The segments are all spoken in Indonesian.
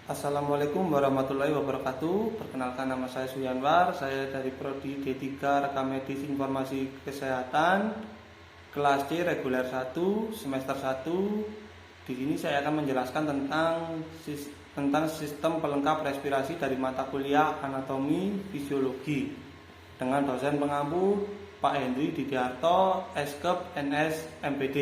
Assalamualaikum warahmatullahi wabarakatuh. Perkenalkan, nama saya Suyanwar. Saya dari Prodi D3 Rekam Medis Informasi Kesehatan, kelas C reguler 1 semester 1. Di sini saya akan menjelaskan tentang sistem pelengkap respirasi dari mata kuliah anatomi fisiologi dengan dosen pengampu Pak Hendri Didiarto, Eskep NS MPD.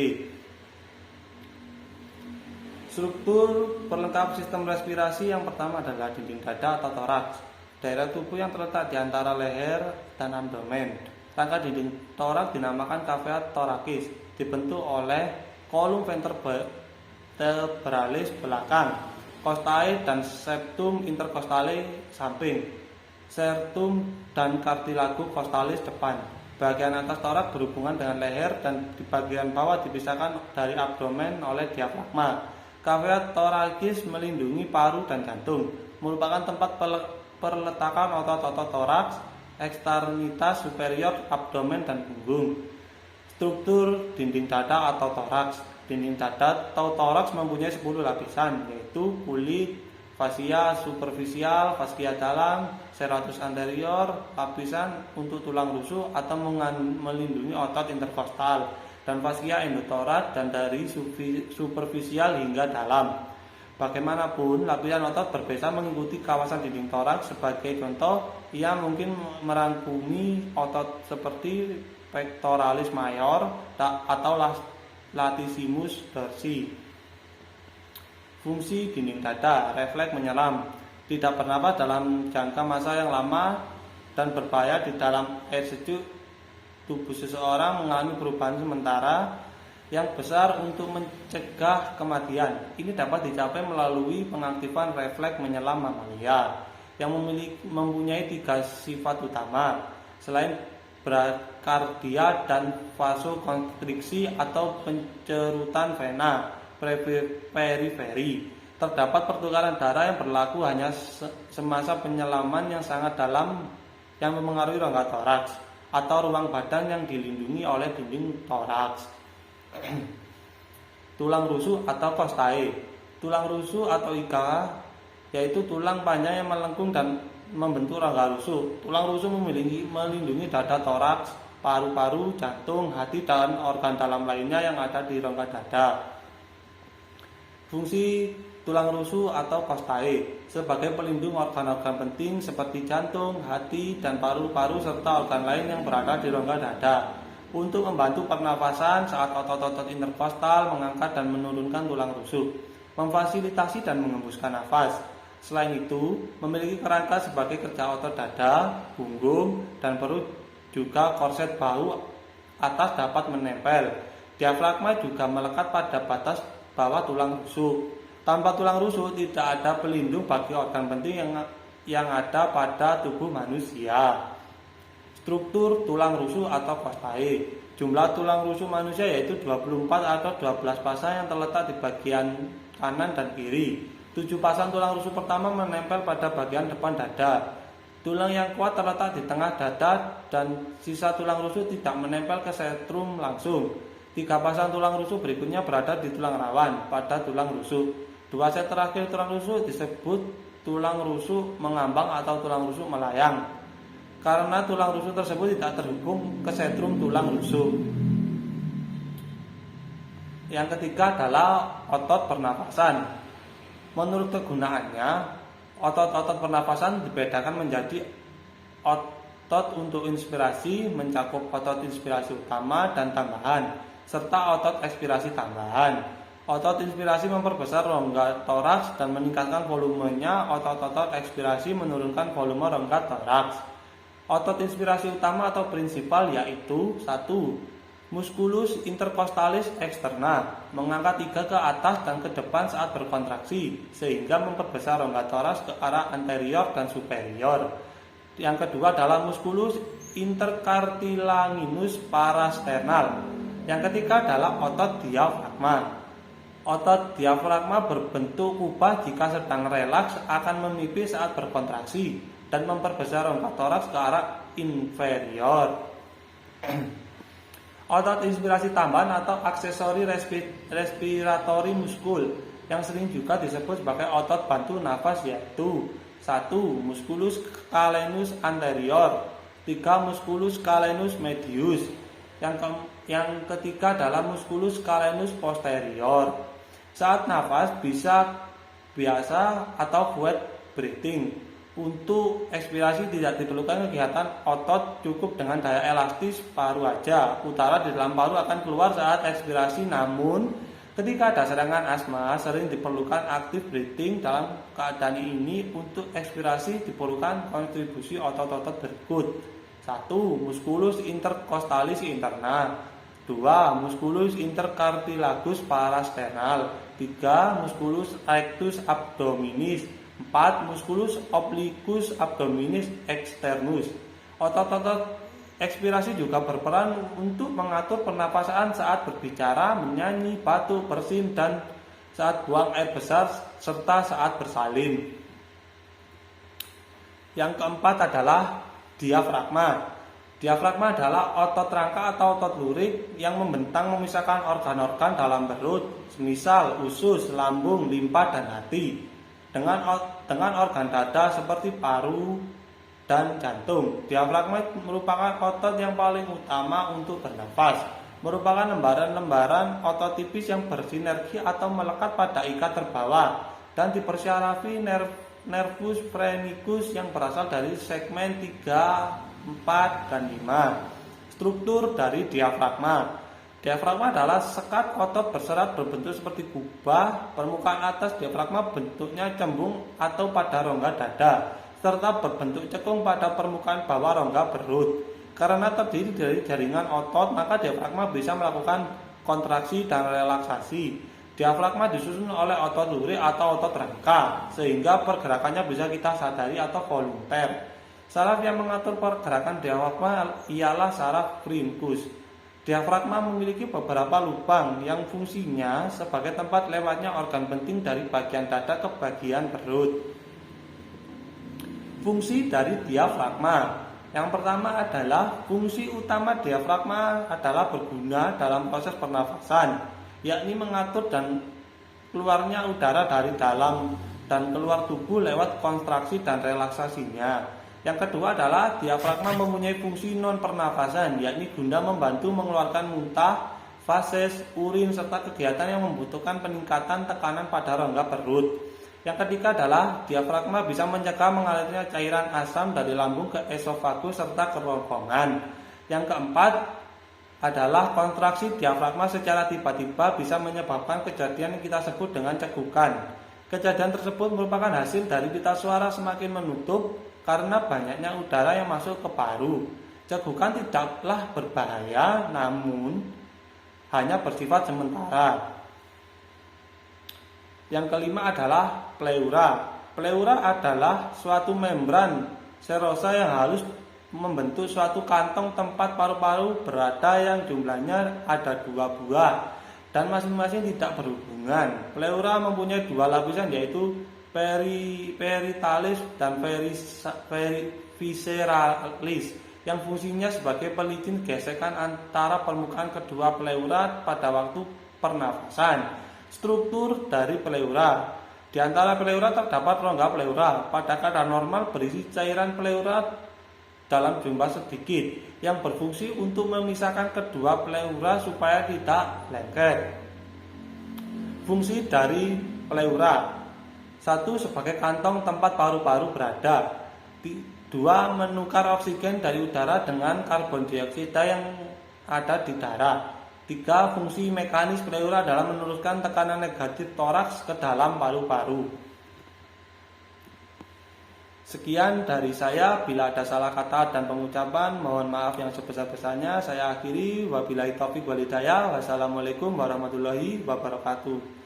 Struktur pelengkap sistem respirasi yang pertama adalah dinding dada atau toraks, daerah tubuh yang terletak di antara leher dan abdomen. Rangka dinding toraks dinamakan cavea thoracis, dibentuk oleh kolum vertebralis belakang, costae dan septum intercostale samping, sternum dan cartilagus costalis depan. Bagian atas toraks berhubungan dengan leher dan di bagian bawah dipisahkan dari abdomen oleh diafragma. Cavea thoracis melindungi paru dan jantung, merupakan tempat perletakan otot-otot toraks, eksternitas superior, abdomen dan punggung. Struktur dinding dada atau toraks. Dinding dada atau toraks mempunyai 10 lapisan, yaitu kulit, fascia superficial, fascia dalam, serratus anterior, lapisan untuk tulang rusuk atau melindungi otot interkostal, dan fascia endotoraks dan dari superficial hingga dalam. Bagaimanapun, lapisan otot berbeza mengikuti kawasan dinding toraks. Sebagai contoh, ia mungkin merangkumi otot seperti pectoralis major atau latissimus dorsi. Fungsi dinding dada, refleks menyelam, tidak bernafas dalam jangka masa yang lama dan berbahaya di dalam air sejuk. Tubuh seseorang mengalami perubahan sementara yang besar untuk mencegah kematian. Ini dapat dicapai melalui pengaktifan refleks menyelam mamalia yang mempunyai 3 sifat utama. Selain brakardia dan vasokonstriksi atau pencerutan vena periferi, terdapat pertukaran darah yang berlaku hanya semasa penyelaman yang sangat dalam yang memengaruhi rongga toraks atau ruang badan yang dilindungi oleh dinding toraks. Tulang rusuk atau costae. Tulang rusuk atau iga yaitu tulang panjang yang melengkung dan membentuk rongga rusuk. Tulang rusuk melindungi dada toraks, paru-paru, jantung, hati dan organ dalam lainnya yang ada di rongga dada. Fungsi tulang rusuk atau costae sebagai pelindung organ-organ penting seperti jantung, hati, dan paru-paru serta organ lain yang berada di rongga dada untuk membantu pernafasan saat otot-otot interkostal mengangkat dan menurunkan tulang rusuk, memfasilitasi dan mengembuskan nafas. Selain itu, memiliki kerangka sebagai kerja otot dada, punggung, dan perut. Juga korset bahu atas dapat menempel. Diafragma juga melekat pada batas bawah tulang rusuk. Tanpa tulang rusuk tidak ada pelindung bagi organ penting yang ada pada tubuh manusia. Struktur tulang rusuk atau costae. Jumlah tulang rusuk manusia yaitu 24 atau 12 pasang yang terletak di bagian kanan dan kiri. 7 pasang tulang rusuk pertama menempel pada bagian depan dada. Tulang yang kuat terletak di tengah dada dan sisa tulang rusuk tidak menempel ke sentrum langsung. 3 pasang tulang rusuk berikutnya berada di tulang rawan pada tulang rusuk. 2 set terakhir tulang rusuk disebut tulang rusuk mengambang atau tulang rusuk melayang, karena tulang rusuk tersebut tidak terhubung ke sentrum tulang rusuk. Yang ketiga adalah otot pernapasan. Menurut kegunaannya, otot-otot pernapasan dibedakan menjadi otot untuk inspirasi, mencakup otot inspirasi utama dan tambahan, serta otot ekspirasi tambahan. Otot inspirasi memperbesar rongga toraks dan meningkatkan volumenya. Otot-otot ekspirasi menurunkan volume rongga toraks. Otot inspirasi utama atau prinsipal yaitu 1. Musculus intercostalis externa, mengangkat iga ke atas dan ke depan saat berkontraksi sehingga memperbesar rongga toraks ke arah anterior dan superior. Yang kedua adalah musculus intercartilaginus parasternal. Yang ketiga adalah otot diafragma. Otot diafragma berbentuk kubah jika sedang relaks akan memipih saat berkontraksi dan memperbesar rongga toraks ke arah inferior. Otot inspirasi tambahan atau aksesori respiratory muskul yang sering juga disebut sebagai otot bantu nafas, yaitu 1. Musculus calenus anterior, 3. Musculus calenus medius, yang ketiga adalah musculus calenus posterior. Saat nafas bisa biasa atau quiet breathing. Untuk ekspirasi tidak diperlukan kegiatan otot, cukup dengan daya elastis paru aja. Udara di dalam paru akan keluar saat ekspirasi, namun ketika ada serangan asma sering diperlukan active breathing. Dalam keadaan ini untuk ekspirasi diperlukan kontribusi otot-otot berikut. 1. Musculus intercostalis interna, 2. Musculus intercartilagus parasternal, 3. Musculus rectus abdominis, 4. Musculus obliquus abdominis externus. Otot-otot ekspirasi juga berperan untuk mengatur pernapasan saat berbicara, menyanyi, batuk, bersin, dan saat buang air besar, serta saat bersalin. Yang keempat adalah diafragma. Diafragma adalah otot rangka atau otot lurik yang membentang memisahkan organ-organ dalam perut, semisal usus, lambung, limpa, dan hati, dengan organ dada seperti paru dan jantung. Diafragma merupakan otot yang paling utama untuk bernafas. Merupakan lembaran-lembaran otot tipis yang bersinergi atau melekat pada ikat terbawah dan dipersyarafi nervus phrenikus yang berasal dari segmen 3, 4, dan 5. Struktur dari diafragma. Diafragma adalah sekat otot berserat berbentuk seperti kubah. Permukaan atas diafragma bentuknya cembung atau pada rongga dada, serta berbentuk cekung pada permukaan bawah rongga perut. Karena terdiri dari jaringan otot, maka diafragma bisa melakukan kontraksi dan relaksasi. Diafragma disusun oleh otot lurik atau otot rangka, sehingga pergerakannya bisa kita sadari atau volunter. Saraf yang mengatur pergerakan diafragma ialah saraf princus. Diafragma memiliki beberapa lubang yang fungsinya sebagai tempat lewatnya organ penting dari bagian dada ke bagian perut. Fungsi dari diafragma. Yang pertama adalah fungsi utama diafragma adalah berguna dalam proses pernafasan, yakni mengatur dan keluarnya udara dari dalam dan keluar tubuh lewat kontraksi dan relaksasinya. Yang kedua adalah diafragma mempunyai fungsi non pernafasan, yakni guna membantu mengeluarkan muntah, fases, urin, serta kegiatan yang membutuhkan peningkatan tekanan pada rongga perut. Yang ketiga adalah diafragma bisa mencegah mengalirnya cairan asam dari lambung ke esofagus serta kerongkongan. Yang keempat adalah kontraksi diafragma secara tiba-tiba bisa menyebabkan kejadian yang kita sebut dengan cegukan. Kejadian tersebut merupakan hasil dari pita suara semakin menutup karena banyaknya udara yang masuk ke paru. Cegukan tidaklah berbahaya, namun hanya bersifat sementara. Yang kelima adalah pleura. Pleura adalah suatu membran serosa yang halus membentuk suatu kantong tempat paru-paru berada yang jumlahnya ada 2 buah dan masing-masing tidak berhubungan. Pleura mempunyai 2 lapisan, yaitu peritalis dan visceralis, yang fungsinya sebagai pelicin gesekan antara permukaan kedua pleura pada waktu pernafasan. Struktur dari pleura. Di antara pleura terdapat rongga pleura. Pada keadaan normal berisi cairan pleura dalam jumlah sedikit yang berfungsi untuk memisahkan kedua pleura supaya tidak lengket. Fungsi dari pleura: 1. Sebagai kantong tempat paru-paru berada. 2. Menukar oksigen dari udara dengan karbon dioksida yang ada di darah. 3. Fungsi mekanis pleura dalam menurunkan tekanan negatif toraks ke dalam paru-paru. Sekian dari saya. Bila ada salah kata dan pengucapan, mohon maaf yang sebesar-besarnya. Saya akhiri. Wabillahi taufiq wal hidayah. Wassalamualaikum warahmatullahi wabarakatuh.